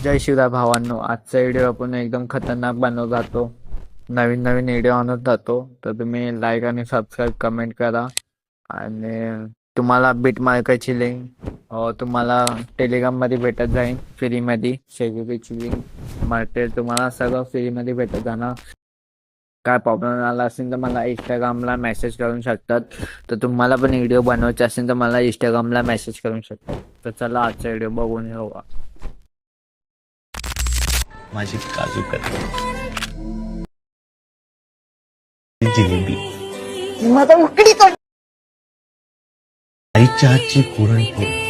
जय शिवराय भावांनो, आजचा व्हिडिओ आपण एकदम खतरनाक बनवत जातो. नवीन नवीन व्हिडिओ आणत जातो. तर तुम्ही लाईक आणि सबस्क्राईब कमेंट करा. आणि तुम्हाला बीट मार्काची लिंक तुम्हाला टेलिग्राममध्ये भेटत जाईल फ्रीमध्ये. सेक्युरिटीची लिंक मिळते तुम्हाला, सगळं फ्रीमध्ये भेटत जाणार. काय प्रॉब्लेम आला असेल तर मला इंस्टाग्रामला मेसेज करू शकतात. तर तुम्हाला पण व्हिडिओ बनवायचे असेल तर मला इंस्टाग्रामला मेसेज करू शकतात. तर चला आजचा व्हिडिओ बघून घेऊया. माझी काजू कतली जिलेबी, मग उकडी तो आईच्या हातची पुरणपोळी,